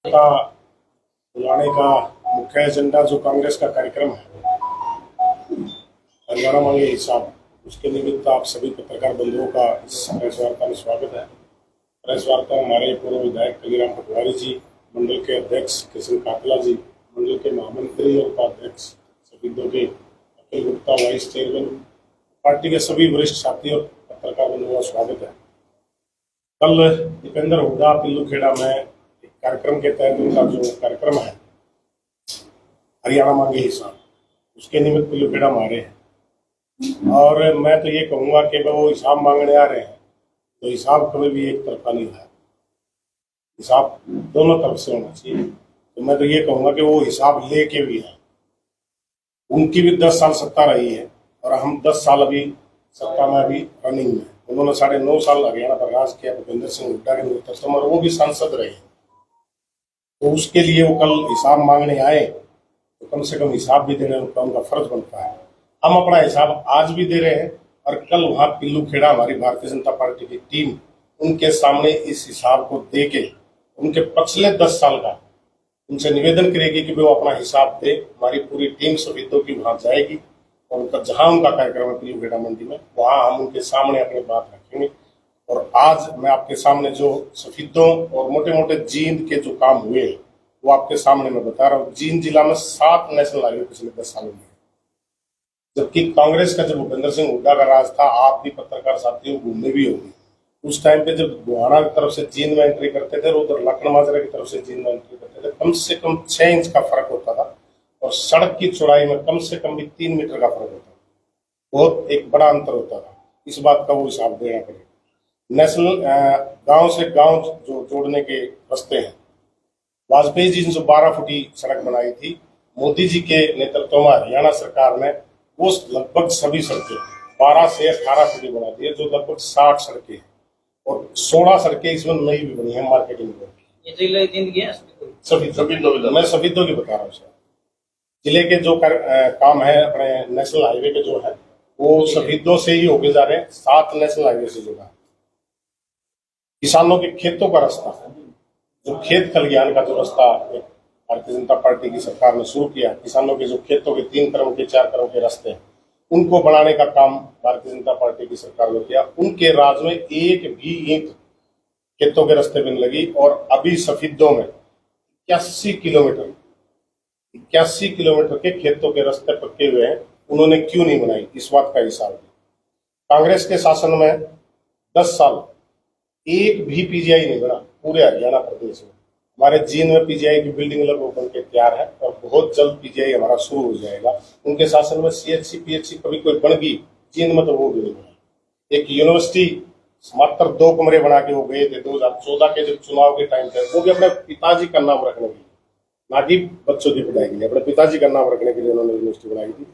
का बुलाने का मुख्य एजेंडा जो कांग्रेस का कार्यक्रम है हरियाणा मांगे हिसाब, उसके निमित्त आप सभी पत्रकार बंधुओं का इस प्रेस वार्ता में स्वागत है। प्रेस वार्ता हमारे पूर्व विधायक कलीराम पटवारी जी, मंडल के अध्यक्ष किशन काकला जी, मंडल के महामंत्री और उपाध्यक्ष सफीदों के अखिल गुप्ता, वाइस चेयरमैन, पार्टी के सभी वरिष्ठ साथी और पत्रकार बंधुओं का स्वागत है। कल दीपेंद्र हुड्डा पिल्लूखेड़ा में एक कार्यक्रम के तहत उनका जो कार्यक्रम है हरियाणा मांगे हिसाब, उसके निमित्त पिल्लूखेड़ा में आ रहे हैं। और मैं तो ये कहूँगा कि वो हिसाब मांगने आ रहे हैं तो हिसाब कभी भी एक तरफा नहीं है, हिसाब दोनों तरफ से होना चाहिए। तो मैं तो ये कहूँगा कि वो हिसाब लेके भी है। उनकी भी 10 साल सत्ता रही है और हम 10 साल अभी सत्ता में अभी रनिंग में। उन्होंने 9.5 साल हरियाणा पर राज किया भूपेंद्र सिंह हुड्डा के नेतृत्व में, और वो भी सांसद रहे। तो उसके लिए वो कल हिसाब मांगने आए तो कम से कम हिसाब भी देना उनका फर्ज बनता है। हम अपना हिसाब आज भी दे रहे हैं और कल वहां पिल्लूखेड़ा हमारी भारतीय जनता पार्टी की टीम उनके सामने इस हिसाब को दे के उनके पिछले 10 साल का उनसे निवेदन करेगी कि वो अपना हिसाब दे। हमारी पूरी टीम सफीदों की वहां जाएगी और उनका जहां उनका कार्यक्रम है पिल्लूखेड़ा मंडी में, वहां हम उनके सामने अपनी बात रखेंगे। और आज मैं आपके सामने जो सफीदों और मोटे मोटे जींद के जो काम हुए वो आपके सामने मैं बता रहा हूँ। जींद जिला में 7 नेशनल हाईवे पिछले 10 सालों में, जबकि कांग्रेस का जब भूपेंद्र सिंह हुड्डा का राज था, आप भी पत्रकार साथियों घूमने भी होंगे, उस टाइम पे जब गुहाना की तरफ से जींद में एंट्री करते थे, उधर लखन माजरा की तरफ से जींद में एंट्री करते थे, कम से कम 6 इंच का फर्क होता था और सड़क की चौड़ाई में कम से कम भी 3 मीटर का फर्क होता था। बहुत एक बड़ा अंतर होता था। इस बात का वो हिसाब देना पड़ेगा। नेशनल गांव से गांव जो जोड़ने के रास्ते हैं, वाजपेयी जी ने जो 12 फुटी सड़क बनाई थी, मोदी जी के नेतृत्व में हरियाणा सरकार ने वो लगभग सभी सड़कें 12 से 18 फुटी बना दी है, जो लगभग 60 सड़कें हैं और 16 सड़कें इसमें नई भी बनी है मार्केटिंग में। ये जिले जिंदगी है सभी मैं सफीदों की बता रहा हूँ सर। जिले के जो काम है अपने नेशनल हाईवे के जो है वो सफीदों से ही होके जा रहे हैं। 7 नेशनल हाईवे से जुड़ा किसानों के खेतों का रास्ता है, जो खेत खलिहान का जो रास्ता भारतीय जनता पार्टी की सरकार ने शुरू किया, किसानों के जो खेतों के 3 क्रम के 4 क्रम के रास्ते हैं उनको बनाने का काम भारतीय जनता पार्टी की सरकार ने किया। उनके राज में एक भी ईंट खेतों के रास्ते में लगी। और अभी सफीदों में 81 किलोमीटर के खेतों के रास्ते पक्के हुए हैं। उन्होंने क्यों नहीं बनाई, इस बात का हिसाब है। कांग्रेस के शासन में 10 साल एक भी पीजीआई नहीं बना पूरे हरियाणा प्रदेश में। हमारे जींद में पीजीआई की बिल्डिंग लगभग बन के तैयार है और बहुत जल्द पीजीआई हमारा शुरू हो जाएगा। उनके शासन में सीएचसी पीएचसी कभी कोई बन गई, जींद में तो वो भी नहीं बना। एक यूनिवर्सिटी मात्र 2 कमरे बना के वो गए थे 2014 के जब चुनाव के टाइम पे, वो भी अपने पिताजी का नाम रखने के लिए, ना कि बच्चों की पढ़ाई के लिए, अपने पिताजी का नाम रखने के लिए उन्होंने यूनिवर्सिटी बनाई थी।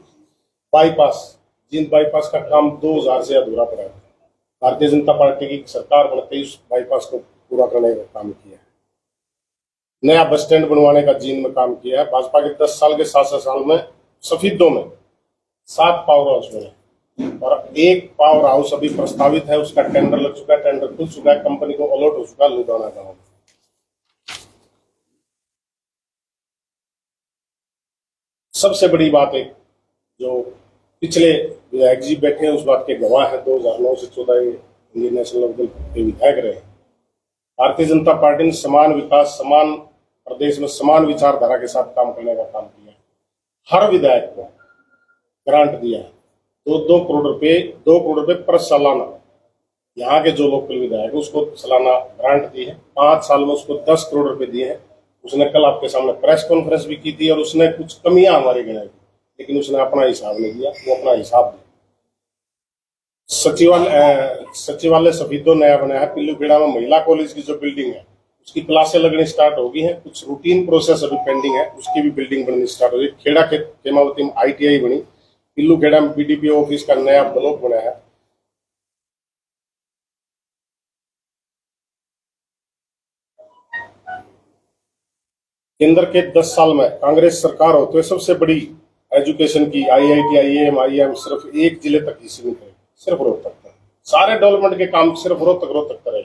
बाईपास, जींद बाईपास का काम 2000 से अधूरा पड़ा है। भारतीय जनता पार्टी की सरकार बनते ही उस बाईपास को पूरा करने का काम किया है। नया बस स्टैंड बनवाने का जींद में काम किया है। भाजपा के 10 साल के 7 साल में सफीदों में 7 पावर हाउस बने और 1 पावर हाउस अभी प्रस्तावित है, उसका टेंडर लग चुका है, टेंडर खुल चुका है, कंपनी को अलॉट हो चुका है लुधियाना गांव। सबसे बड़ी बात है जो पिछले विधायक जी बैठे हैं उस बात के गवाह है, 2009 से 14 इंडियन नेशनल लोकदल के विधायक रहे। भारतीय जनता पार्टी ने समान विकास, समान प्रदेश में समान विचारधारा के साथ काम करने का काम किया। हर विधायक को ग्रांट दिया है, 2 करोड़ रुपए पर सालाना। यहाँ के जो लोकल विधायक उसको सालाना ग्रांट दी है। 5 साल में उसको 10 करोड़ रुपए दिए हैं। उसने कल आपके सामने प्रेस कॉन्फ्रेंस भी की थी और उसने कुछ कमियां हमारी गिनाई, लेकिन उसने अपना हिसाब नहीं दिया, वो अपना हिसाब दिया। सचिवालय सफीदों नया बनाया है। पिल्लूखेड़ा में महिला कॉलेज की जो बिल्डिंग है उसकी क्लासें लगनी स्टार्ट हो गई हैं। कुछ रूटीन प्रोसेस अभी पेंडिंग है, उसकी भी बिल्डिंग बननी स्टार्ट हो गई। खेड़ा के खेमावती में ITI बनी। पिल्लूखेड़ा में BDPO ऑफिस का नया ब्लॉक बना है। केंद्र के 10 साल में कांग्रेस सरकार होते हुए सबसे बड़ी एजुकेशन की IIT IIM IIM सिर्फ एक जिले तक ही सीमित है, सिर्फ रोहतक तक। सारे डेवलपमेंट के काम सिर्फ रोहतक तक रहे,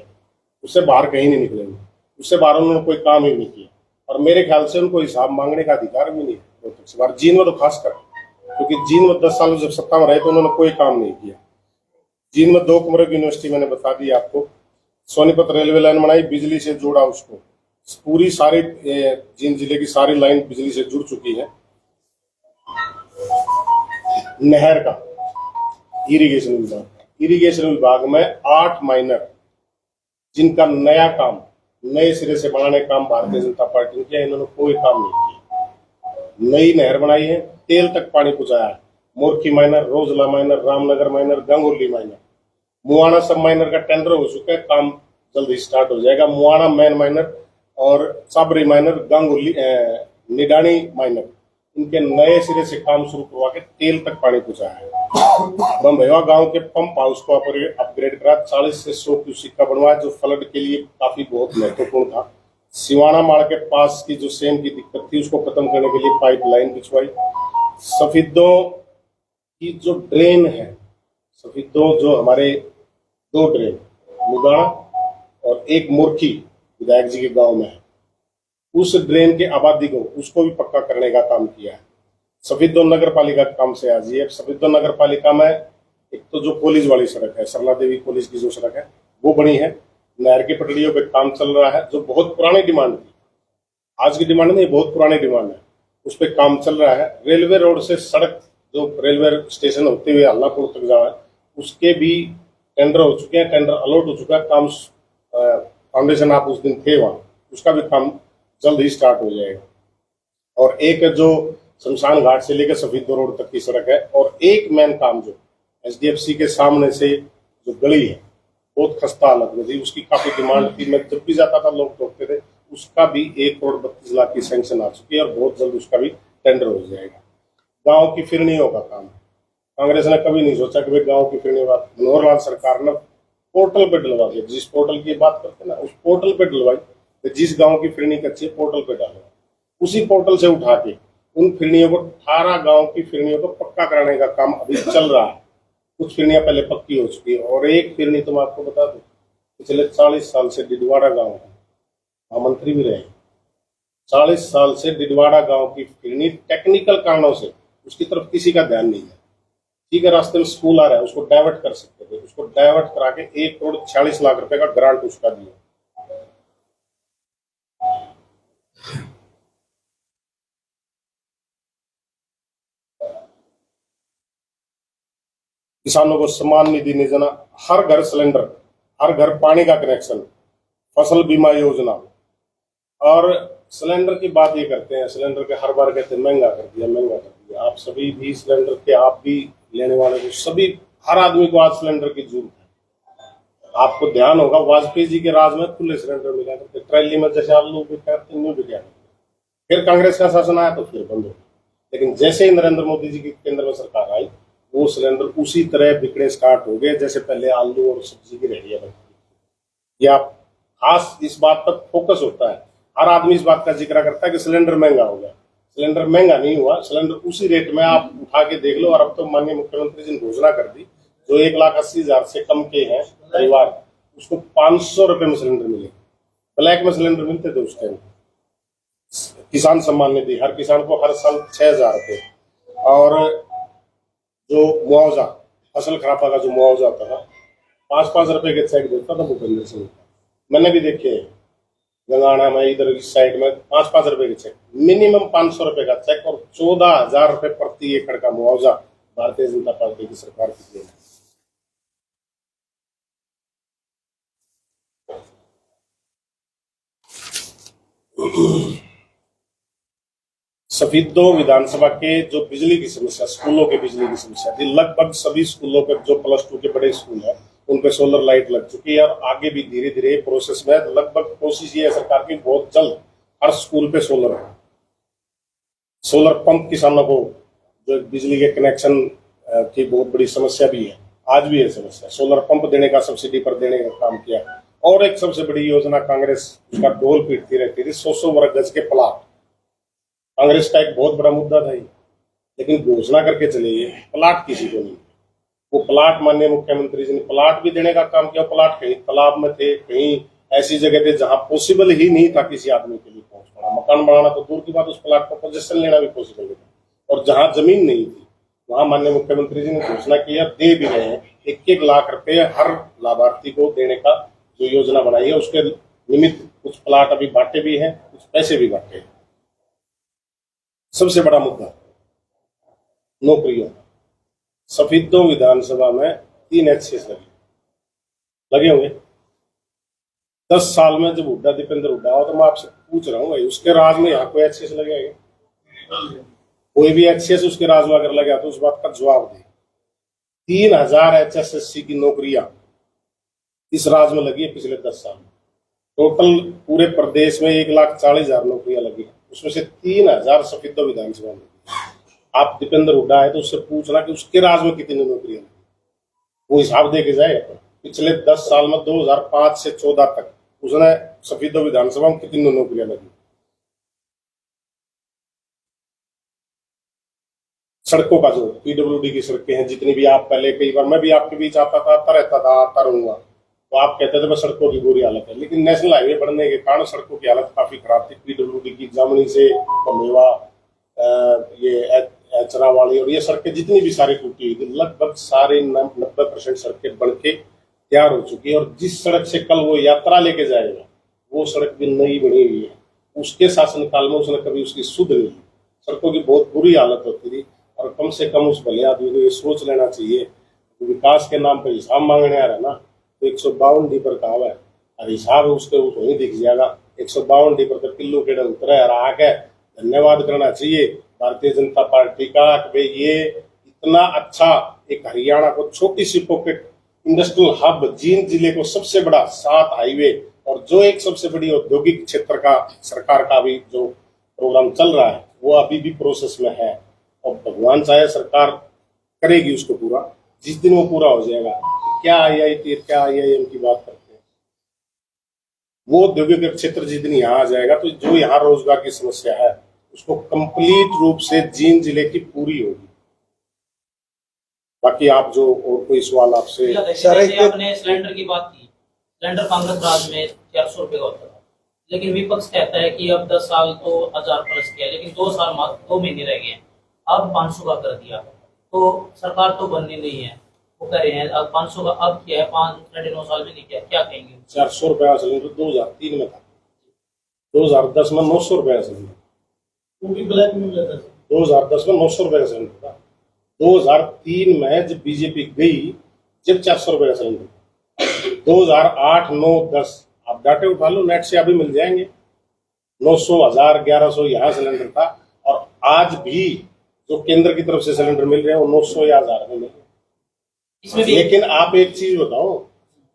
उससे बाहर कहीं नहीं निकलेंगे। उससे बाहर उन्होंने कोई काम ही नहीं किया। और मेरे ख्याल से उनको हिसाब मांगने का अधिकार भी नहीं है रोहतक से बाहर, जींद में तो खासकर, क्योंकि जींद में 10 साल जब सत्ता में रहे तो उन्होंने कोई काम नहीं किया। जींद में 2 कमरे की यूनिवर्सिटी मैंने बता दी आपको, सोनीपत रेलवे लाइन बनाई, बिजली से जोड़ा उसको, पूरी सारी जींद जिले की सारी लाइन बिजली से जुड़ चुकी है। नहर का इरिगेशन विभाग में 8 माइनर जिनका नया काम नए सिरे से बनाने का काम भारतीय जनता पार्टी ने किया, इन्होंने कोई काम नहीं किया। नई नहर बनाई है, तेल तक पानी पहुंचाया है, Morkhi minor, Rojla minor, Ramnagar minor, Gangoli minor, Muana सब माइनर का टेंडर हो चुका है, काम जल्दी स्टार्ट हो जाएगा। मुआना मेन माइनर और साबरी माइनर, गंगोली निडानी माइनर, इनके नए सिरे से काम शुरू करवा के तेल तक पानी पहुंचाया है। बम्बेवा गांव के पंप हाउस को अपग्रेड करा, 40 से 100 क्यूसेक का बनवाया, जो फ्लड के लिए काफी बहुत महत्वपूर्ण था। सिवाना माड़ के पास की जो सेम की दिक्कत थी उसको खत्म करने के लिए पाइपलाइन बिछवाई। सफेदों की जो ड्रेन है, सफेदों जो हमारे 2 ड्रेन मुगाना और एक मुर्खी विधायक जी के गांव में है, उस ड्रेन के आबादी को उसको भी पक्का करने का काम किया है। सफेदों नगर पालिका के काम से आज ये सफेदों नगर पालिका में एक तो जो कॉलेज वाली सड़क है, सरला देवी कॉलेज की जो सड़क है वो बनी है, नहर की पटड़ियों पे काम चल रहा है, जो बहुत पुरानी डिमांड थी, आज की डिमांड नहीं, बहुत पुरानी डिमांड है, उस पर काम चल रहा है। रेलवे रोड से सड़क जो रेलवे स्टेशन होते हुए हल्लापुर तक जा है, उसके भी टेंडर हो चुके हैं, टेंडर अलॉट हो चुका है, काम फाउंडेशन आप उस दिन थे वहां, उसका भी काम जल्द ही स्टार्ट हो जाएगा। और एक जो शमशान घाट से लेकर सफेदों रोड तक की सड़क है, और एक मेन काम जो HDFC के सामने से जो गली है बहुत खस्ता हालत में थी, उसकी काफी डिमांड थी, मैं जब भी जाता था लोग टोकते थे, उसका भी 1 करोड़ 32 लाख की सैंक्शन आ चुकी है और बहुत जल्द उसका भी टेंडर हो जाएगा। गांव की फिरनियों का काम, कांग्रेस ने कभी नहीं सोचा कि भाई गांव की फिरनी बात, मनोहर लाल सरकार ने पोर्टल पे डलवा दिया, जिस पोर्टल की बात करते ना उस पोर्टल पे डलवाई, तो जिस गांव की फिरनी कच्ची है पोर्टल पे डालो, उसी पोर्टल से उठा के उन फिरनियों को 18 गांव की फिरनियों को पक्का कराने का काम अभी चल रहा है। कुछ फिरनियां पहले पक्की हो चुकी है, और एक फिरनी तो मैं आपको बता दूं, पिछले 40 साल से डिडवाड़ा गांव है, मंत्री भी रहे, 40 साल से डिडवाड़ा गांव की फिरनी टेक्निकल कारणों से उसकी तरफ किसी का ध्यान नहीं है। ठीक है, रास्ते में स्कूल आ रहा है, उसको डाइवर्ट कर सकते थे, उसको डाइवर्ट करा के 1 करोड़ 46 लाख रुपए का ग्रांट उसका दिया। किसानों को सम्मान निधि योजना, हर घर सिलेंडर, हर घर पानी का कनेक्शन, फसल बीमा योजना, और सिलेंडर की बात ये करते हैं, सिलेंडर के हर बार कहते हैं महंगा कर दिया, महंगा कर दिया। आप सभी भी सिलेंडर के, आप भी लेने वाले को, सभी हर आदमी को आज सिलेंडर की जरूरत है। आपको ध्यान होगा वाजपेयी जी के राज में खुले सिलेंडर मिला करते, ट्रैली में जैसे आलू बिका न्यू बिका, फिर कांग्रेस का शासन आया तो फिर बंद हो गया। लेकिन जैसे ही नरेंद्र मोदी जी की केंद्र में सरकार आई, वो सिलेंडर उसी तरह बिकने स्टार्ट हो गए जैसे पहले आलू और सब्जी की रेहड़ियां बनती। या खास इस बात पर फोकस होता है, हर आदमी इस बात का जिक्र करता है कि सिलेंडर महंगा हो गया। सिलेंडर महंगा नहीं हुआ, सिलेंडर उसी रेट में आप उठा के देख लो। और अब तो माननीय मुख्यमंत्री जी ने घोषणा कर दी, जो 1,80,000 से कम के हैं परिवार, उसको 500 रुपए में सिलेंडर मिले। ब्लैक में सिलेंडर मिलते थे उस टाइम। किसान सम्मान निधि, हर किसान को हर साल 6,000 रुपए, और जो मुआवजा, फसल खराबा का जो मुआवजा आता था, 5-5 रुपए के चेक देता था भूपेंद्र सिंह। मैंने भी देखे गंगाना में, इधर इस साइड में 5-5 रुपए के चेक, मिनिमम 500 रुपए का चेक, और 14,000 रुपए प्रति एकड़ का मुआवजा भारतीय जनता पार्टी की सरकार की देन है। सफेदों विधानसभा के जो बिजली की समस्या, स्कूलों के बिजली की समस्या थी, लगभग सभी स्कूलों पे, जो +2 के बड़े स्कूल है, उन पे सोलर लाइट लग चुकी है, और आगे भी धीरे धीरे प्रोसेस में, लगभग कोशिश ये है सरकार की बहुत जल्द हर स्कूल पे सोलर है। सोलर पंप किसानों को, जो बिजली के कनेक्शन की बहुत बड़ी समस्या भी है, आज भी है समस्या, सोलर पंप देने का, सब्सिडी पर देने का काम किया। और एक सबसे बड़ी योजना कांग्रेस उसका ढोल पीटती रहती थी, 100 वर्ग गज के प्लाट, कांग्रेस का एक बहुत बड़ा मुद्दा था, लेकिन घोषणा करके चले गए, प्लाट किसी को नहीं। वो प्लाट माननीय मुख्यमंत्री जी ने प्लाट भी देने का काम किया, प्लाट कहीं तालाब में थे, कहीं ऐसी जगह थे जहां पॉसिबल ही नहीं था किसी आदमी के लिए पहुंच पाना, मकान बनाना तो दूर की बात, उस प्लाट का पोजीशन लेना भी पॉसिबल नहीं था। और जहां जमीन नहीं थी वहां माननीय मुख्यमंत्री जी ने घोषणा किया, दे भी रहे हैं, 1-1 लाख रुपए हर लाभार्थी को देने का जो योजना बनाई है उसके निमित्त कुछ प्लाट अभी बांटे भी हैं, कुछ पैसे भी बांटे हैं। सबसे बड़ा मुद्दा नौकरियों, सफीदों विधानसभा में 3 HCS लगे होंगे 10 साल में। जब हुड्डा दीपेंद्र हुड्डा हो तो मैं आपसे पूछ रहा हूँ भाई, उसके राज में यहाँ कोई HCS लगे? कोई भी HCS उसके राज में अगर लगा तो उस बात का जवाब दे। 3000 HSSC की नौकरियां इस राज में लगी है पिछले 10 साल में। टोटल पूरे प्रदेश में 1,40,000 नौकरियां लगी, उसमें से 3000 सफीदों विधानसभा में। आप दीपेंद्र हुड्डा है तो उससे पूछना कि उसके राज में कितनी नौकरियां लगी, वो हिसाब दे के जाए। पिछले 10 साल में 2005 से 14 तक उसने सफीदों विधानसभा में कितनी नौकरियां लगी। सड़कों का जो PWD की सड़कें हैं जितनी भी, आप पहले कई बार मैं भी आपके बीच आता रहता था, आता रहूंगा, तो आप कहते थे सड़कों की बुरी हालत है, लेकिन नेशनल हाईवे बढ़ने के कारण सड़कों की हालत काफी खराब थी। PWD की जामनी से कमेवा, ये एचरा वाली और ये सड़कें जितनी भी सारी टूटी हुई थी, लगभग सारे 90% सड़कें बन के तैयार हो चुकी है। और जिस सड़क से कल वो यात्रा लेके जाएगा वो सड़क भी नई बनी हुई है, उसके शासनकाल में उसने कभी उसकी सुध नहीं ली। सड़कों की बहुत बुरी हालत होती थी और कम से कम उस भले आदमी को ये सोच लेना चाहिए कि विकास के नाम पर हिसाब मांगने आ रहा है ना, तो 152 डी पर कहा है और हिसाब उसके वही दिख जाएगा। 152 डी पर किलो के उतरा है, आके धन्यवाद करना चाहिए भारतीय जनता पार्टी का कि भाई ये इतना अच्छा एक हरियाणा को छोटी सी पॉकेट इंडस्ट्रियल हब, जींद जिले को सबसे बड़ा 7 हाईवे और जो एक सबसे बड़ी औद्योगिक क्षेत्र का सरकार का भी जो प्रोग्राम चल रहा है वो अभी भी प्रोसेस में है और भगवान चाहे सरकार करेगी उसको पूरा। जिस दिन वो पूरा हो जाएगा, क्या IIT क्या IIM की बात करते हैं, वो औद्योगिक क्षेत्र जिस दिन यहाँ आ जाएगा तो जो यहाँ रोजगार की समस्या है उसको कंप्लीट रूप से जींद जिले की पूरी होगी। बाकी आप जो और कोई सवाल आपसे, आपने सिलेंडर की बात की, सिलेंडर कांग्रेस राज में 400 रुपए का होता था, लेकिन विपक्ष कहता है कि अब 10 साल तो 1000 प्लस किया, लेकिन 2 महीने रह गए, अब 500 का कर दिया। तो सरकार तो बननी नहीं है, वो कह रहे हैं अब 500 का अब किया है, 5-9 साल में नहीं किया, क्या कहेंगे? 400 रुपया सिलेंडर 2003 में था, 2010 में 900 रुपया सिलेंडर, वो भी ब्लैक में मिलता था। 2010 में 900 रुपये का सिलेंडर था। 2003 में जब बीजेपी गई जब 400 रुपये का सिलेंडर, 2008, 9, 10 आप डाटे उठा लो नेट से अभी मिल जाएंगे, 900, 1000, 1100 यहाँ सिलेंडर था। और आज भी जो केंद्र की तरफ से सिलेंडर मिल रहे हैं वो 900 या 1000 में मिल रहे हैं। लेकिन आप एक चीज बताओ,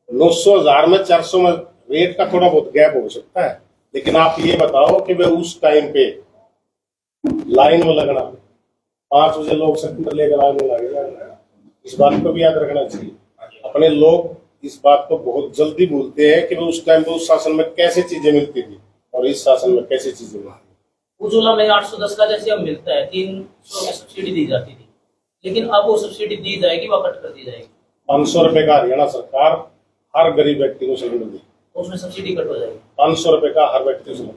900, 1000 में 400 में रेट का थोड़ा बहुत गैप हो सकता है, लेकिन आप ये बताओ कि भाई उस टाइम पे लाइन में लगना, 5 बजे लोग सिलेंडर लेकर लाइन में लगेगा, इस बात को भी याद रखना चाहिए। अपने लोग इस बात को बहुत जल्दी भूलते हैं कि उस टाइम पे उस शासन में कैसे चीजें मिलती थी और इस शासन में कैसे चीजें मिलती है। उज्ज्वला में 810 का जैसे अब मिलता है, 300 में सब्सिडी दी जाती थी, लेकिन अब वो सब्सिडी दी जाएगी, वापस कर दी जाएगी। 500 रुपए का हरियाणा सरकार हर गरीब व्यक्ति को सिलेंडर देगी, तो उसमें सब्सिडी कट हो जाएगी। 500 रुपए का हर व्यक्ति को।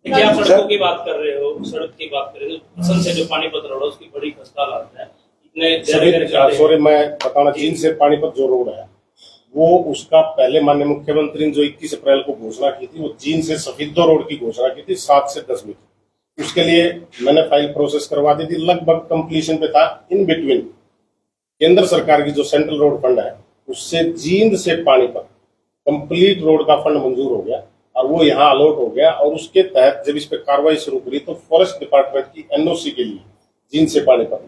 देखिए, आप सड़कों की बात कर रहे हो, सड़क की बात कर रहे हो, असम से जो पानीपत रोड है उसकी बड़ी खस्ता हालत है। सॉरी, मैं बताना, चीन से पानीपत जो रोड है वो उसका पहले माननीय मुख्यमंत्री ने जो 21 अप्रैल को घोषणा की थी, वो चीन से सफीदो रोड की घोषणा की थी 7 से 10 मीटर। उसके लिए मैंने फाइल प्रोसेस करवा दी थी, लगभग कंप्लीशन पे था। इन बिटवीन केंद्र सरकार की जो सेंट्रल रोड फंड है उससे जींद से पानीपत कंप्लीट रोड का फंड मंजूर हो गया और वो यहाँ अलॉट हो गया। और उसके तहत जब इस पे कार्रवाई शुरू करी तो फॉरेस्ट डिपार्टमेंट की NOC के लिए जींद से पानीपत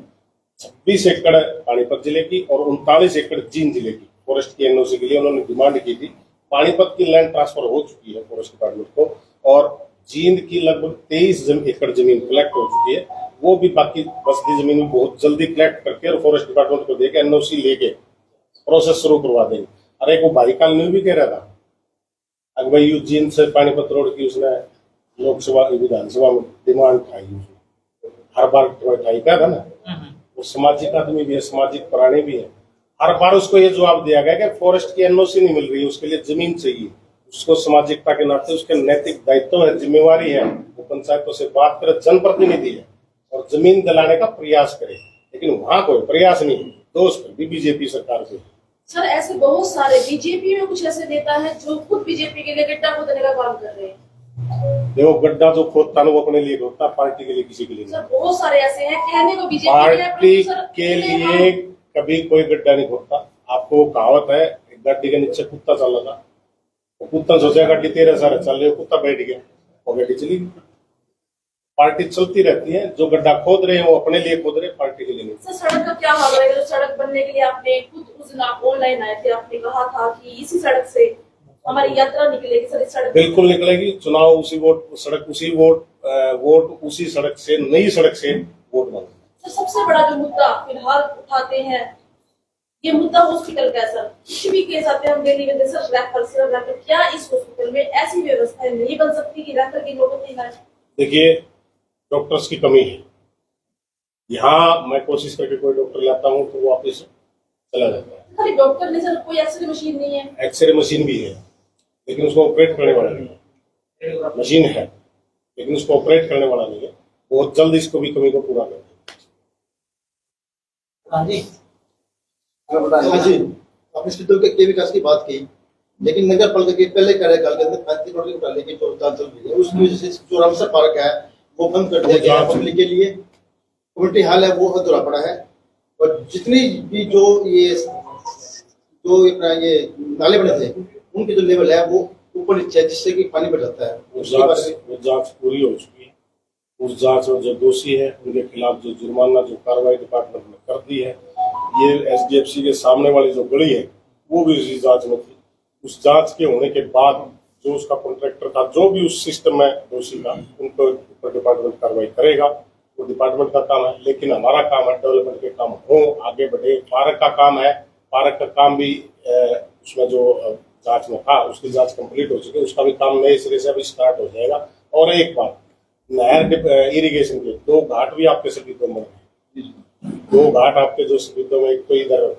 26 एकड़ पानीपत जिले की और 39 एकड़ जींद जिले की फॉरेस्ट की NOC के लिए उन्होंने डिमांड की थी। पानीपत की लैंड ट्रांसफर हो चुकी है फॉरेस्ट डिपार्टमेंट को और जींद की लगभग 23 एकड़ जमीन कलेक्ट हो चुकी है। वो भी बाकी बस्ती जमीन भी बहुत जल्दी कलेक्ट करके और फॉरेस्ट डिपार्टमेंट को देके NOC लेके प्रोसेस शुरू करवा देंगे। अरे वो भाई कल न्यू भी कह रहा था अगवई जींद से पानीपत रोड की उसने लोकसभा विधानसभा में डिमांड उठाई, हर बार उठाई क्या था ना, वो सामाजिक आदमी भी है, सामाजिक प्राणी भी है। हर बार उसको ये जवाब दिया गया कि फॉरेस्ट की NOC नहीं मिल रही, उसके लिए जमीन चाहिए, उसको सामाजिकता के नाते उसके नैतिक दायित्व है, जिम्मेवारी है, वो पंचायतों से बात करे, जनप्रतिनिधि है और जमीन दिलाने का प्रयास करे, लेकिन वहां कोई प्रयास नहीं है। दोष भी बीजेपी सरकार के। सर ऐसे बहुत सारे बीजेपी में कुछ ऐसे नेता है जो खुद बीजेपी के लिए गड्ढा खोदने का काम कर रहे हैं। देखो, गड्ढा जो खोदता है वो अपने लिए खोदता, पार्टी के लिए किसी के लिए नहीं। सर बहुत सारे ऐसे हैं, कहने को बीजेपी पार्टी के लिए कभी कोई गड्ढा नहीं खोदता। आपको कहावत है, गड्ढे के नीचे कुत्ता चल रहा था, वो कुत्ता सोचा गड्ढी 13 साल चल रही है, कुत्ता बैठ गया और गड्ढी चली गई। पार्टी चलती रहती है, जो गड्ढा खोद रहे हैं वो अपने लिए खोद रहे हैं, पार्टी के लिए नहीं। सर सड़क का क्या हाल रहेगा? जो सड़क बनने के लिए आपने खुद उस दिन आप ऑनलाइन आए थे, आपने कहा था कि इसी सड़क से हमारी यात्रा निकलेगी। सर इस सड़क बिल्कुल निकलेगी। चुनाव उसी वोट, सड़क उसी वोट, वोट उसी सड़क से, नई सड़क से वोट मांगे। सर सबसे बड़ा जो मुद्दा फिलहाल उठाते हैं, ये मुद्दा हॉस्पिटल का है। सर कुछ भी केस आते हैं हम डेली में, सर रेफर, क्या इस हॉस्पिटल में ऐसी व्यवस्था नहीं बन सकती कि रेफर की नौबत नहीं आए? देखिए, डॉक्टर्स की कमी है यहाँ। मैं कोशिश करके कोई डॉक्टर लाता हूँ तो वो वापस चला जाता है। खाली डॉक्टर नहीं सर, कोई एक्सरे मशीन नहीं है। एक्सरे मशीन भी है लेकिन उसको ऑपरेट करने वाला नहीं है। मशीन है लेकिन उसको ऑपरेट करने वाला नहीं है। बहुत जल्द इसको भी कमी को पूरा कर दें। हाँ जी, हाँ जी, आपने हॉस्पिटल के विकास की बात की, लेकिन नगर पालिका के पहले कार्यकाल के अंदर 35 करोड़ की घोटाले की चल रही है। उसकी वजह से जो रामसर पार्क है वो बंद कर दिया गया है पब्लिक के लिए। कम्युनिटी हॉल है वो अधूरा पड़ा है और जितनी भी जो अपना ये नाले बने थे उनकी जो लेवल है वो ऊपर नीचे है, जिससे कि पानी बढ़ जाता है। वो जांच पूरी हो चुकी है। उस जांच में जो दोषी है उनके खिलाफ जो जुर्माना, जो कार्रवाई डिपार्टमेंट ने कर दी है। ये SDFC के सामने वाली जो गली है वो भी उसी जांच में थी। उस जांच के होने के बाद जो उसका कॉन्ट्रैक्टर था, जो भी उस सिस्टम में दोषी था, उनको ऊपर डिपार्टमेंट कार्रवाई करेगा। वो डिपार्टमेंट का काम है, लेकिन हमारा काम है डेवलपमेंट के काम हो, आगे बढ़े। पार्क का काम है, पार्क का काम भी उसमें जो जांच में था उसकी जांच कंप्लीट हो चुकी है, उसका भी काम नए सिरे से अभी स्टार्ट हो जाएगा। और एक बात, नहर इरिगेशन के 2 घाट भी आपके सभी में है। 2 घाट आपके जो सभी में, एक तो इधर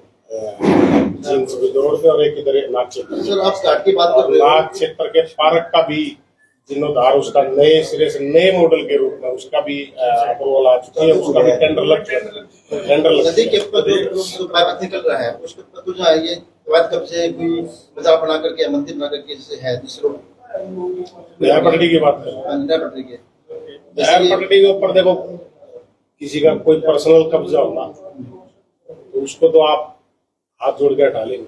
रोड पे और एक इधर नाग क्षेत्र। सर आप घाट की बात कर रहे हो, नाग क्षेत्र के पार्क का भी जीर्णोद्धार, उसका नए सिरे से नए मॉडल के रूप में उसका भी अप्रूवल आ चुकी है। उसका भी टेंडर लग नदी के ऊपर जो पाइप निकल रहा है उसके ऊपर तो जो है ये अवैध कब्जे कोई मजार बना करके, मंदिर बना करके जैसे है दूसरे नहर पटड़ी की बात करें, नहर पटरी के नहर पटड़ी के ऊपर देखो, किसी का कोई पर्सनल कब्जा होना तो उसको तो आप हाथ जोड़ के हटा लेंगे।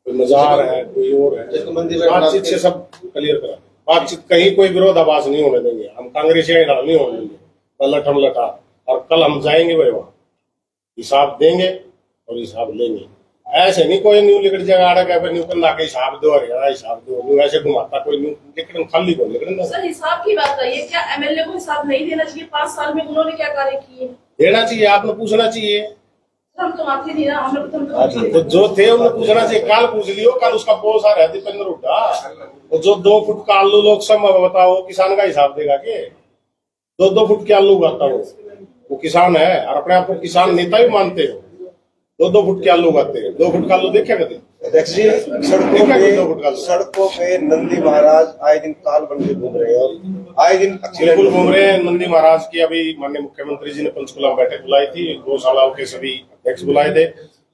कोई मजार है, कोई और है, मंदिर बातचीत से सब क्लियर करा। बातचीत कहीं कोई विरोधाभास नहीं होने देंगे। हम कांग्रेस नहीं होने देंगे लठम लटा। और कल हम जाएंगे भाई, वहाँ हिसाब देंगे और हिसाब लेंगे। ऐसे नहीं कोई न्यू लिखट जगह आड़ा का न्यू करना के हिसाब दो, हरियाणा हिसाब दो, न्यू ऐसे घुमाता कोई न्यू लिखट खाली को लिखट। सर हिसाब की बात है, ये क्या MLA को हिसाब नहीं देना चाहिए? 5 साल में उन्होंने क्या कार्य किए? देना चाहिए, आपने पूछना चाहिए। हम तो माफी नहीं ना, हम लोग तो जो थे उन्हें पूछना चाहिए। कल पूछ लियो, कल उसका बोस आ रहा है दीपेंद्र हुड्डा। और जो 2 फुट का आलू लोग सब बताओ, किसान का हिसाब देगा के? 2-2 फुट के आलू उगाता वो किसान है और अपने आप को किसान नेता भी मानते हो। 2-2 फुट के आलू उगाते हैं। 2 फुट का आलू देखा कभी? अध्यक्ष जी, सड़कों पे नंदी महाराज आए दिन काल बन के घूम रहे हैं और आए दिन बिल्कुल घूम रहे हैं। नंदी महाराज की अभी माननीय मुख्यमंत्री जी ने पंचकुला में बैठक बुलाई थी। गौशालाओं के सभी अध्यक्ष बुलाए थे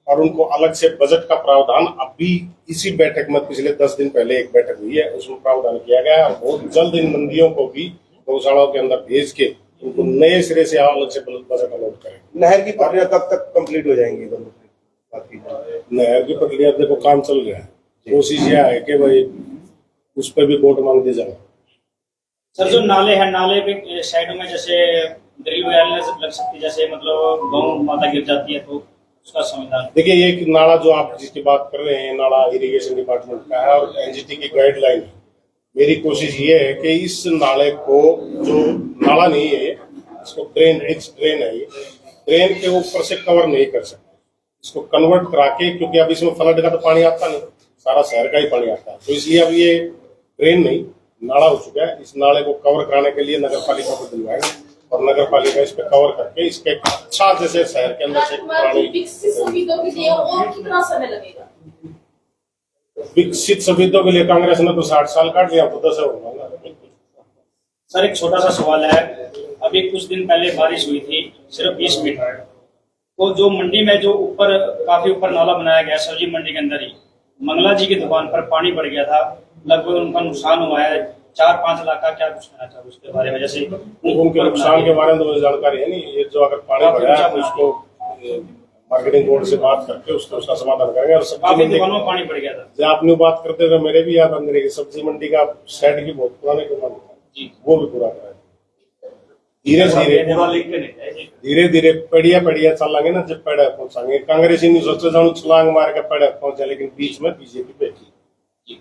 और उनको अलग से बजट का प्रावधान अभी इसी बैठक में, पिछले 10 दिन पहले एक बैठक हुई है, उसमें प्रावधान किया गया है। और बहुत जल्द इन नंदियों को भी गौशालाओं के अंदर भेज के उनको नए सिरे से अलग से बजट अलॉट करें। नहर की पटरियां कब तक कंप्लीट हो जाएंगी? दोनों बात की नहर की पटरियां देखो काम चल रहा है। कोशिश यह है कि भाई उस पर भी वोट मांग दी जाए। सर जो नाले हैं, नाले पे साइड में जैसे ड्रिल वगैरह लग सकती है, जैसे मतलब गौ माता गिर जाती है तो उसका संविधान। देखिए, ये नाला जो आप जिसकी बात कर रहे हैं, नाला इरिगेशन डिपार्टमेंट का है और NGT की गाइडलाइन है। मेरी कोशिश ये है कि इस नाले को, जो नाला नहीं है इसको ड्रेन है, ये ड्रेन के ऊपर से कवर नहीं कर सकते। इसको कन्वर्ट करा के, क्योंकि अब इसमें फ्लड का तो पानी आता नहीं, सारा शहर का ही पानी आता है, तो इसलिए अब ये ड्रेन नहीं नाला हो चुका है। इस नाले को कवर कराने के लिए नगर पालिका को दिलवाएंगे और नगर पालिका इस पे कवर करके इसके अच्छा जैसे शहर के अंदर से विकसित सुविधाओं के लिए और कितना समय लगेगा? विकसित सफेदों के लिए कांग्रेस ने तो 60 साल काट लिया, तो 10 होगा। सर एक छोटा सा सवाल है, अभी कुछ दिन पहले बारिश हुई थी सिर्फ 20 मिनट, तो जो मंडी में जो ऊपर काफी ऊपर नाला बनाया गया सब्जी मंडी के अंदर ही, मंगला जी की दुकान पर पानी बढ़ गया था, लगभग उनका नुकसान हुआ है 4-5 लाख का। क्या कुछ कहना चाहोगे उसके बारे में? जैसे उनके नुकसान के बारे में तो मुझे जानकारी है नहीं। ये जो अगर पानी बढ़ा है तो उसको मार्केटिंग बोर्ड से बात करके उसका समाधान करेंगे। और सब्जी मंडी दुकानों में पानी बढ़ गया था जब आपने बात करते थे मेरे भी याद अंदर सब्जी मंडी का सेट भी बहुत पुराने के मान जी, वो भी पूरा कराए। धीरे धीरे पेड़िया चलेंगे ना, जब पेड़ पहुंचाएंगे। कांग्रेस नहीं सोचते जाऊँ छलांग मार के पेड़ पहुंचे, लेकिन बीच में बीजेपी बैठी।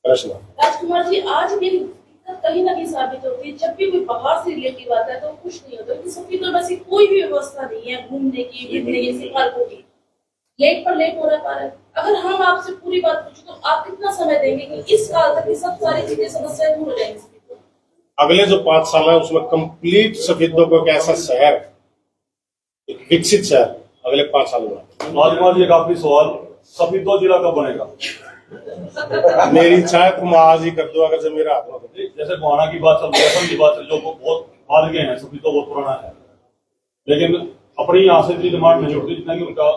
प्रश्न राजकुमार जी, आज भी दिक्कत कहीं ना कहीं साबित होती है, जब भी कोई बाहर से रिलेटिव आता है तो कुछ नहीं होता, क्योंकि सफेदों में ऐसी कोई भी व्यवस्था नहीं है घूमने की, फिरने की, सिफारिशों की। लेट पर लेट हो रहा है। अगर हम आपसे पूरी बात पूछे तो आप कितना समय देंगे कि इस काल तक ये सब सारी चीजें समस्याएं दूर हो जाएंगी? अगले जो 5 साल है उसमें कंप्लीट सफेदों को एक ऐसा शहर, एक विकसित शहर अगले 5 साल में। राजकुमार जी, एक आखिरी सवाल, सफेदों जिला कब बनेगा? मेरी इच्छा है तुम आज ही कर दो, अगर जब मेरा हाथ में। जैसे गोहाना की बात चल रही है, असम की बात चल रही है, जो बहुत हार गए हैं, सफेदों बहुत पुराना है, लेकिन अपनी यहाँ से भी डिमांड नहीं उठती जितना कि उनका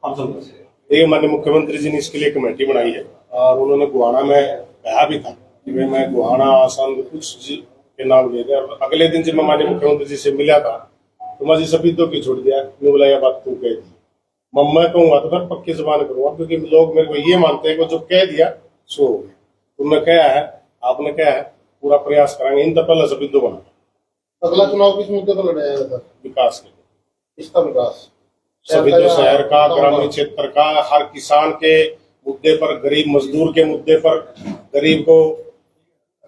हम समझ। देखिए, माननीय मुख्यमंत्री जी ने इसके लिए कमेटी बनाई है और उन्होंने गोहाना में कहा भी था कि भाई मैं गोहाना आसाम कुछ के नाम ले दिया। और अगले दिन जब मैं माननीय मुख्यमंत्री जी से मिला था तो मैं सफेदों की छोड़ दिया, मैं बोला यह बात तू कह दी, मैं कहूंगा तो फिर पक्की जबान करूंगा, क्योंकि लोग मेरे को ये मानते हैं कि जो कह दिया सो हो गया। तुमने कहा है, आपने कहा है, पूरा प्रयास करेंगे। इन तो पहले सफेदों बना। अगला चुनाव किस मुद्दे पर लड़ाया जाएगा? विकास के लिए। इसका विकास सफेदों शहर का, ग्रामीण क्षेत्र का, हर किसान के मुद्दे पर, गरीब मजदूर के मुद्दे पर, गरीब को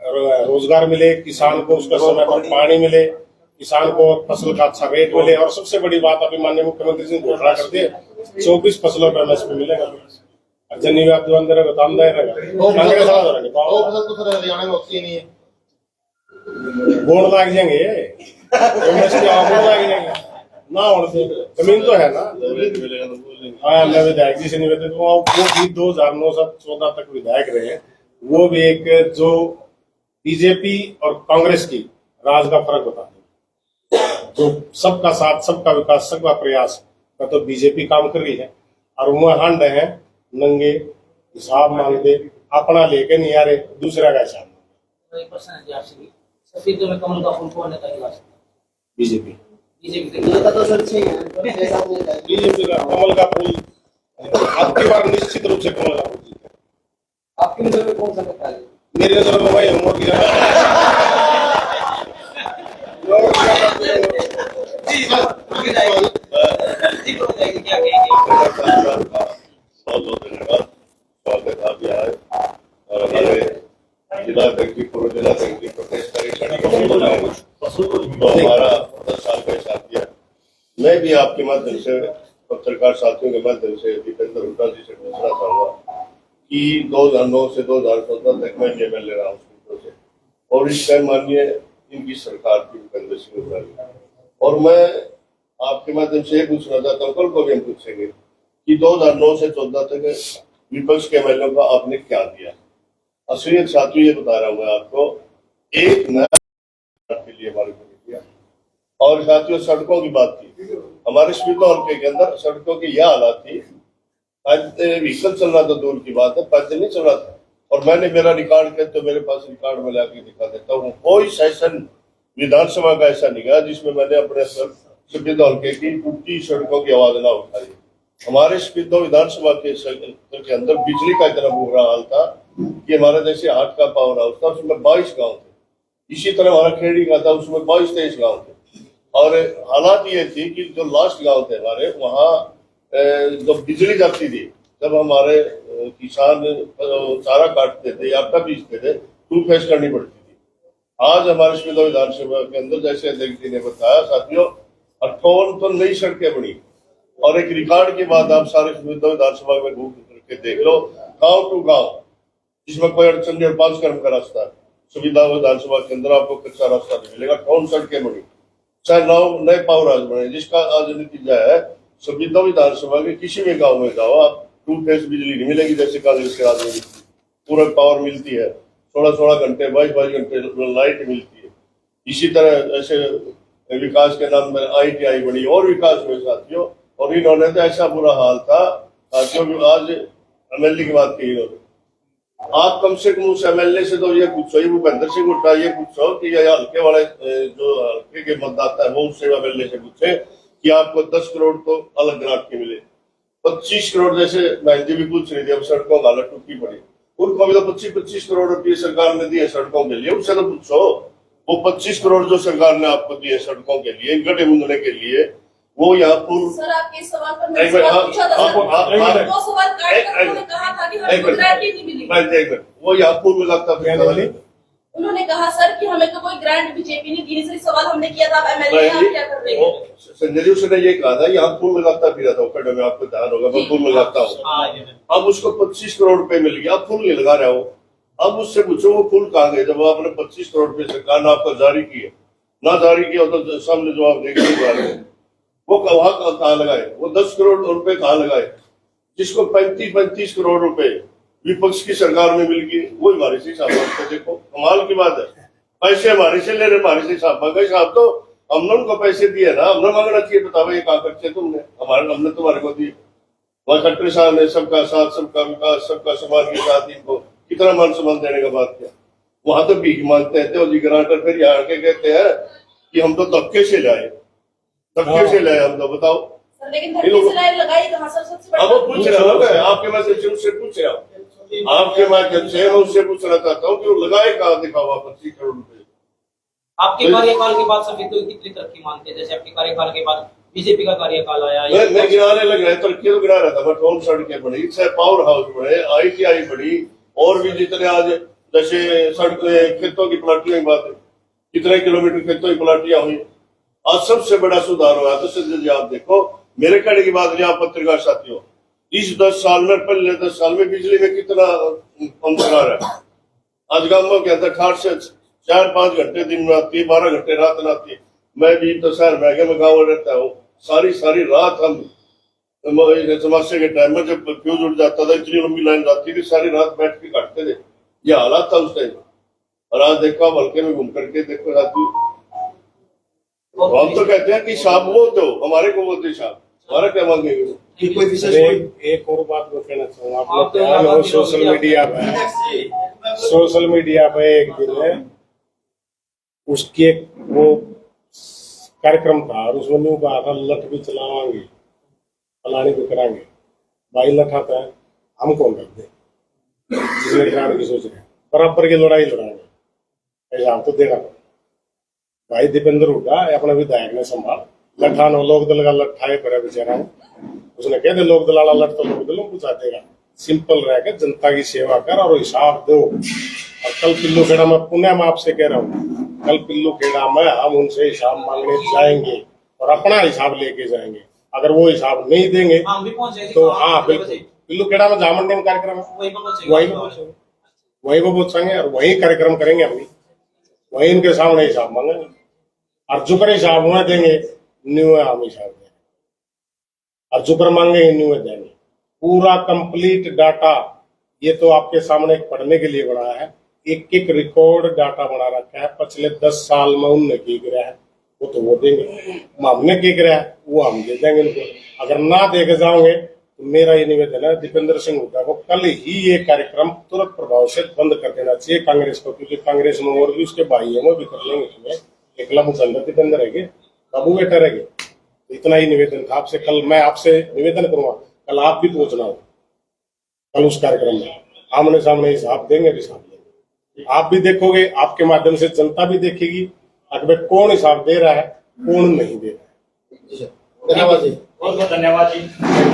रोजगार मिले, किसान को उसका समय पर पानी मिले, किसान को फसल का अच्छा रेट मिले। और सबसे बड़ी बात अभी माननीय मुख्यमंत्री जी ने घोषणा कर दी है, 24 फसलों पर एमएसपी मिलेगा। जन्नी व्याप जो अंदर बतामदाय रहेगा, कांग्रेस वाला तो नहीं पाओ। फसल तो सर हरियाणा में होती ही नहीं है। बोर्ड लाग जाएंगे, एमएसपी बोर्ड लाग जाएंगे ना, और जमीन तो है ना। हाँ, मैं विधायक जी से निवेदन, वो भी 2009 से 14 तक विधायक रहे, वो भी एक जो बीजेपी और कांग्रेस की राज का फर्क बताते हैं। जो सबका साथ, सबका विकास, सबका प्रयास का तो बीजेपी काम कर रही है, और वो हांड है नंगे हिसाब मांगते, अपना लेके नहीं आ रहे, दूसरा का हिसाब। तो एक प्रश्न है जी आपसे भी, सफेदों में कमल का फूल कौन नेता की बात? बीजेपी बीजेपी तो सर सही है, बीजेपी का कमल का फूल आपकी बार निश्चित रूप से कमल का फूल जीतेगा। आपकी नजर में कौन सा नेता है? मेरी नजर में भाई मोदी जिला बैंकिंग पूर्व जिला बैंकिंग प्रदेश हमारा 10 साल का हिसाब किया। मैं भी आपके माध्यम से, पत्रकार साथियों के माध्यम से दीपेंद्र हुड्डा जी से पूछना चाहूंगा कि 2009 से 2014 तक मैं एमएलए रहा हूँ से, और इस टाइम माननीय इनकी सरकार थी भूपेंद्र सिंह हुड्डा जी, और मैं आपके माध्यम से ये पूछना चाहता हूँ, कल को भी हम पूछेंगे कि 2009 से 14 तक विपक्ष के एमएलए को आपने क्या दिया। असलियत साथियों ये बता रहा हूँ मैं आपको, एक नया के लिए हमारे को किया। और साथियों, सड़कों की बात की, हमारे स्पीकर हल्के के अंदर सड़कों की यह हालत थी, व्हीकल चल रहा था दूर की बात है, पैदल नहीं चल रहा था। और मैंने मेरा रिकॉर्ड किया तो मेरे पास रिकॉर्ड में लाके दिखा देता हूँ, कोई सेशन विधानसभा का ऐसा नहीं गया जिसमें मैंने अपने स्पीकर हल्के की टूटी सड़कों की आवाज ना उठाई। हमारे स्पीकर विधानसभा के अंदर बिजली का इतना बुरा हाल था कि हमारा जैसे हाट का पावर हाउस था, उसमें 22 गाँव थे। इसी तरह हमारा खेड़ी का था, उसमें 22-23 गाँव थे। और हालात ये थी कि जो लास्ट गांव थे हमारे, वहाँ जब बिजली जाती थी, जब हमारे किसान चारा काटते थे, आटा बीजते थे, टू फेस करनी पड़ती थी। आज हमारे स्पीकर विधानसभा के अंदर, जैसे अध्यक्ष जी ने बताया साथियों, 58 तो नई सड़कें बनी। और एक रिकॉर्ड की बात आप सारे स्पीकर विधानसभा में घूम करके देख लो, गाँव टू गाँव, जिसमें कोई अड़चन नहीं, 5 किलोमीटर का रास्ता है। सुविधा विधानसभा के अंदर आपको कच्चा रास्ता नहीं मिलेगा, कौन सड़कें बनी, चाहे नए पावर हाउस बने, जिसका आज नतीजा है संविधा विधानसभा के किसी भी गांव में जाओ आप, टू फेस बिजली नहीं मिलेगी जैसे कांग्रेस के राज में। पूरा पावर मिलती है, 16-16 घंटे 22 घंटे लाइट मिलती है। इसी तरह ऐसे विकास के नाम में ITI बड़ी और विकास हुए साथियों, और इन्होंने तो ऐसा बुरा हाल था साथियों। आज MLA की बात की इन्होंने, आप कम से कम उस MLA से तो ये पूछो, ये भूपेंद्र सिंह हुड्डा ये पूछो कि ये हल्के वाले जो हल्के के मतदाता है वो उससे MLA से पूछे कि आपको 10 करोड़ तो अलग ग्रांट के मिले, 25 करोड़ जैसे बहन जी भी पूछ रही थी, अब सड़कों की हालत टूटी पड़ी, उनको भी तो 25-25 करोड़ रुपये सरकार ने दिए सड़कों के लिए, उससे तो पूछो। वो 25 करोड़ जो सरकार ने आपको दिए सड़कों के लिए, गड्ढे मूंदने के लिए, वो यहाँ पूर्व सर आपके इस सवाल पर मैंने सवाल पूछा था सर, वो सवाल काट कर उन्होंने कहा था कि हमें कोई ग्रांट ही नहीं मिली। वो यहाँ पूर्व में लगता था, उन्होंने कहा सर कि हमें तो कोई ग्रांट बीजेपी ने दी नहीं। सर सवाल हमने किया था, आप MLA आप क्या कर रहे हैं? संजय जी उसने ये कहा था यहाँ पूर्व में लगता फिरा था खड्डे में, आपको ध्यान होगा मैं पूर्व में लगता हूँ। अब उसको 25 करोड़ रुपए मिल गया, अब फूल नहीं लगा रहा हो। अब उससे पूछो वो फूल कहाँ गए, जब आपने 25 करोड़ रुपए सरकार ने आपको जारी किए, ना जारी किया तो सामने जवाब देंगे वो कहाँ लगाए, वो 10 करोड़ रुपए कहाँ लगाए, जिसको 35 करोड़ रुपए विपक्ष की सरकार में मिल गई, वो हमारे से हिसाब मांगते। देखो कमाल की बात है, पैसे हमारे से ले रहे, हमारे से हिसाब मांगा। हिसाब तो हमने उनको पैसे दिए ना, हमने मांगना चाहिए। बताओ ये कहा खर्चे तुमने, हमने तुम्हारे को दिए। वहां खट्टर साहब ने सबका साथ सबका विकास सबका सम्मान के साथ इनको कितना मान सम्मान देने का बात किया। वहां तो भीख मांगते हैं जी ग्रांटर, फिर यहाँ के कहते हैं कि हम तो धक्के से लाए, धक्के से लाए हम तो। बताओ सर, लेकिन धक्के से लाए लगाई कहाँ सर? सबसे बड़ा अब वो पूछ रहा हूँ, आपके माध्यम से उससे पूछे, आपके माध्यम से मैं उससे पूछना चाहता हूँ कि वो लगाए कहाँ, दिखावा 25 करोड़ रुपए। आपके कार्यकाल के बाद सभी तो कितनी तरक्की मानते हैं? जैसे आपके कार्यकाल के बाद बीजेपी का कार्यकाल आया, मैं गिराने लग रहा है, तरक्की तो गिरा रहा था, बट होम सड़कें बड़ी, पावर हाउस बड़े, ITI बड़ी, और भी जितने आज जैसे सड़कें खेतों की प्लाटियों की बात है, कितने किलोमीटर खेतों की प्लाटियां हुई, आज सबसे बड़ा सुधार हुआ। तो संजय जी आप देखो, मेरे कहने की बात नहीं, आप पत्रकार साथियों, इस 10 साल में, पहले 10 साल में बिजली में कितना अंतर है। आज गांव के अंदर 8 से 4-5 घंटे दिन में आती है, 12 घंटे रात में आती है। मैं भी तो शहर में गाँव में रहता हूँ, सारी रात हम समस्या के टाइम में जब फ्यूज उड़ जाता था, इतनी लंबी लाइन जाती थी, सारी रात बैठ के काटते थे। ये हालात था उस टाइम। और आज देखो आप हल्के में घूम करके देखो रात, हम तो कहते हैं कि साहब वो दो, हमारे को वो दे साहब, हमारा क्या मांगेंगे? कोई विशेष एक और बात मैं कहना चाहूँगा, आपने ध्यान हो सोशल मीडिया पे एक दिन है उसके वो कार्यक्रम था, और उसमें न्यू कहा था लठ भी चलावाएंगे, फलाने भी कराएंगे। भाई लठ आता है, हम कौन कर दे, जिसने ग्रांट की सोच रहे हैं, बराबर की लड़ाई लड़ाएंगे। ऐसा आप तो देखा भाई दीपेंद्र हुड्डा अपने विधायक ने संभाल लठानो लोक दल का लठाए पर बेचारा, उसने कह दे लोक दलाला लठ तो लोक दलों पूछा देगा। सिंपल रह के जनता की सेवा कर और हिसाब दो। और कल पिल्लू खेड़ा में पुण्य में आपसे कह रहा हूँ, कल पिल्लू खेड़ा में हम उनसे हिसाब मांगने जाएंगे और अपना हिसाब लेके जाएंगे। अगर वो हिसाब नहीं देंगे तो हाँ बिल्कुल पिल्लू खेड़ा में जामंडी में कार्यक्रम है, वही वो पूछेंगे और वही कार्यक्रम करेंगे, अपनी वही इनके सामने हिसाब मांगेंगे। और जुकर हिसाब हुआ देंगे, न्यू है हम हिसाब देंगे, और जुकर मांगेंगे न्यू है देंगे। पूरा कंप्लीट डाटा ये तो आपके सामने पढ़ने के लिए बना है, एक रिकॉर्ड डाटा बना रखा है। पिछले 10 साल में उनने की गिरा है वो तो वो देंगे, हमने की गिरा है वो हम दे देंगे उनको। अगर ना देके जाओगे तो मेरा ये निवेदन है दीपेंद्र सिंह हुड्डा को कल ही ये कार्यक्रम तुरंत प्रभाव से बंद कर देना चाहिए कांग्रेस को, क्योंकि कांग्रेस में और भी उसके भाई है वो भी कर लेंगे तुम्हें। एकला मुखंडर दीपेंद्र रहेंगे, बाबू बेटा रहेंगे। इतना ही निवेदन था आपसे, कल मैं आपसे निवेदन करूंगा, कल आप भी पहुंचना हो कल उस कार्यक्रम में, आमने सामने हिसाब देंगे, हिसाब देंगे। आप भी देखोगे, आपके माध्यम से जनता भी देखेगी अगर कौन हिसाब दे रहा है कौन नहीं दे रहा है। धन्यवाद जी, बहुत बहुत धन्यवाद जी।